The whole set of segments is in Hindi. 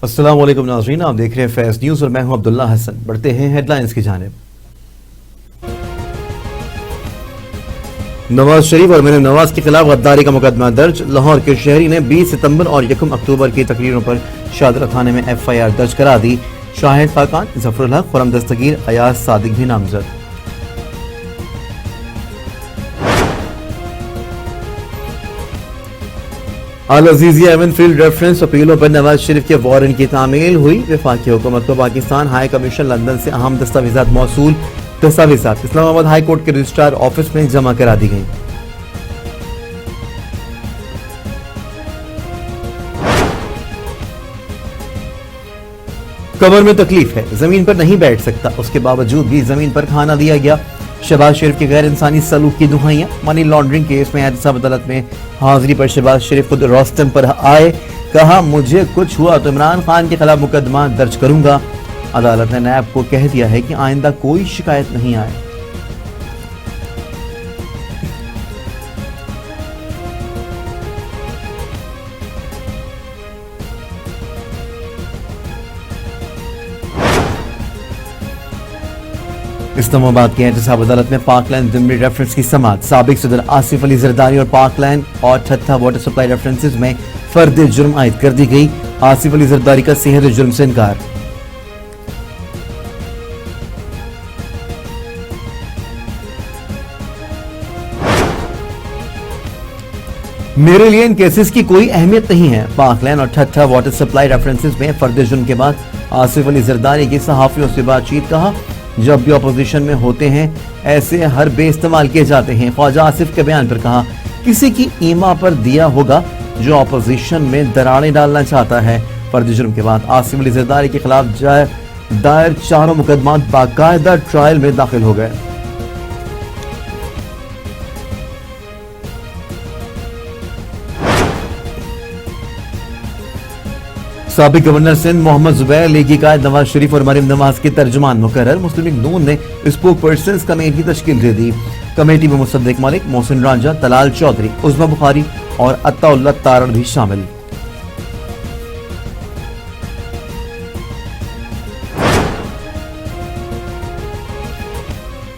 अस्सलाम वालेकुम नाज़रीन, आप देख रहे हैं फैज़ न्यूज़ और मैं हूं अब्दुल्ला हसन। बढ़ते हैं हेडलाइंस की जानिब। नवाज शरीफ और मरीम नवाज के खिलाफ गद्दारी का मुकदमा दर्ज। लाहौर के शहरी ने 20 सितंबर और 1 अक्टूबर की तकरीरों पर शाहदरा थाने में FIR दर्ज करा दी। शाहिद खाकान, जफरुल हक, खुरम दस्तगीर, अयाज सादिक भी नामजद। अल अजीजिया एवन फील्ड रेफरेंस अपीलों पर नवाज शरीफ के वारंट की तामील हुई। वफाकी हुकूमत को पाकिस्तान हाई कमीशन लंदन से अहम दस्तावेजात मौसूल। दस्तावेजात इस्लामाबाद हाई कोर्ट के रजिस्ट्रार ऑफिस में जमा करा दी गई। कमर में तकलीफ है, जमीन पर नहीं बैठ सकता, उसके बावजूद भी जमीन पर खाना दिया गया। शहबाज शरीफ के गैर इंसानी सलूक की दुहाइयां। मनी लॉन्ड्रिंग केस में एहतसाब अदालत में हाजिरी पर शहबाज शरीफ खुद रोस्टम पर आए। कहा, मुझे कुछ हुआ तो इमरान खान के खिलाफ मुकदमा दर्ज करूंगा। अदालत ने नैब को कह दिया है कि आइंदा कोई शिकायत नहीं आए। इस्लामाबाद की एहतसाब अदालत में पाकलैंड जिमनी रेफरेंस की समाअत। साबिक सदर आसिफ अली जरदारी और पाकलैंड और ठट्ठा वाटर सप्लाई रेफरेंसेस में फर्द जुर्म आयद कर दी गई। आसिफ अली जरदारी का सेहत जुर्म से इनकार। मेरे लिए इन केसेस की कोई अहमियत नहीं है। पाकलैंड और ठट्ठा वाटर सप्लाई रेफरेंसेस में फर्द जुर्म के बाद आसिफ अली जरदारी की सहाफियों से बातचीत। कहा, जब भी अपोजिशन में होते हैं ऐसे हर बे इस्तेमाल किए जाते हैं। ख्वाजा आसिफ के बयान पर कहा, किसी की ईमा पर दिया होगा जो अपोजिशन में दरारें डालना चाहता है। फर्द जुर्म के बाद आसिफ अली जरदारी के खिलाफ दायर चारों मुकदमा बाकायदा ट्रायल में दाखिल हो गए। साबिक गवर्नर सिंध मोहम्मद जुबैर, लीगी कायद नवाज शरीफ और मरीम नवाज के तर्जुमान मुकर्रर। मुस्लिम लीग नून ने स्पोक पर्सन्स कमेटी तश्कील दे दी। कमेटी में मुसद्दिक मलिक, मोहसिन रांझा, तलाल चौधरी, उज़मा बुखारी और अत्ताउल्लाह तारड़ भी शामिल।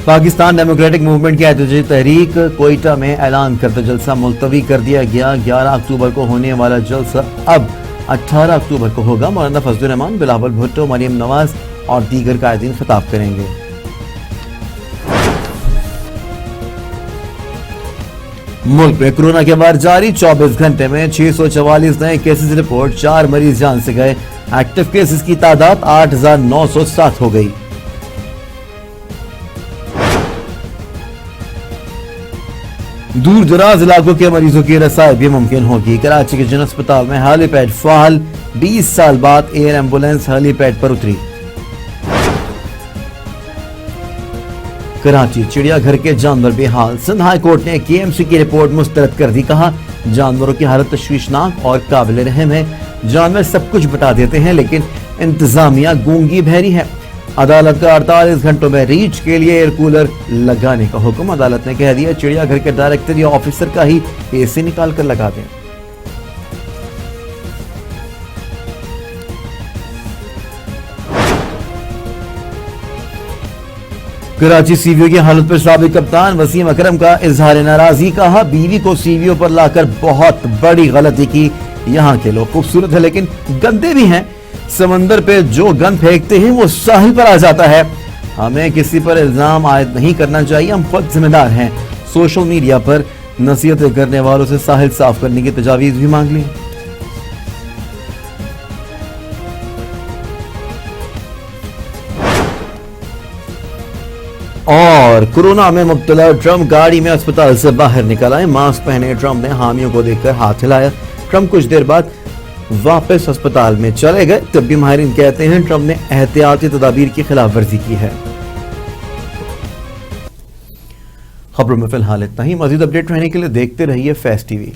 पाकिस्तान डेमोक्रेटिक मूवमेंट की एहतजाजी तहरीक कोयटा में ऐलान करता जलसा मुलतवी कर दिया गया। 11 अक्टूबर को होने वाला जलसा अब 18 अक्टूबर को होगा। मौलाना फजलुर रहमान, बिलावल भुट्टो, मरियम नवाज और दीगर कायदीन खिताब करेंगे। मुल्क में कोरोना के वार जारी। 24 घंटे में 644 नए केसेस रिपोर्ट। 4 मरीज जान से गए। एक्टिव केसेस की तादाद 8907 हो गई। दूर दराज इलाकों के मरीजों की रसाई भी मुमकिन होगी। कराची के जिन अस्पताल में हेलीपैड फाल। 20 साल बाद एयर एम्बुलेंस हेलीपैड पर उतरी। कराची चिड़ियाघर के जानवर बेहाल। सिंध हाई कोर्ट ने KMC की रिपोर्ट मुस्तरद कर दी। कहा, जानवरों की हालत तशवीशनाक और काबिल रहम है। जानवर सब कुछ बता देते हैं लेकिन इंतजामिया गूंगी बहरी है। अदालत का 48 घंटों में रीच के लिए एयर कूलर लगाने का हुक्म। अदालत ने कह दिया, चिड़ियाघर के डायरेक्टर या ऑफिसर का ही AC निकाल कर लगा दें। कराची CVO की हालत पर साबिक कप्तान वसीम अकरम का इजहार नाराजगी। कहा, बीवी को CVO पर लाकर बहुत बड़ी गलती की। यहाँ के लोग खूबसूरत है लेकिन गंदे भी हैं। समंदर पे जो गंद फेंकते हैं वो साहिल पर आ जाता है। हमें किसी पर इल्जाम आयद नहीं करना चाहिए, हम खुद जिम्मेदार हैं। सोशल मीडिया पर नसीहतें करने वालों से साहिल साफ करने की तजावीज भी मांग ली। और कोरोना में मुब्तला ट्रम्प गाड़ी में अस्पताल से बाहर निकल आए। मास्क पहने ट्रम्प ने हामियों को देखकर हाथ हिलाया। ट्रम्प कुछ देर बाद वापस अस्पताल में चले गए। तब भी माहिरीन कहते हैं ट्रम्प ने एहतियाती तदाबीर की खिलाफ वर्जी की है। खबरों में फिलहाल इतना ही। मजीद अपडेट रहने के लिए देखते रहिए फैज़ TV।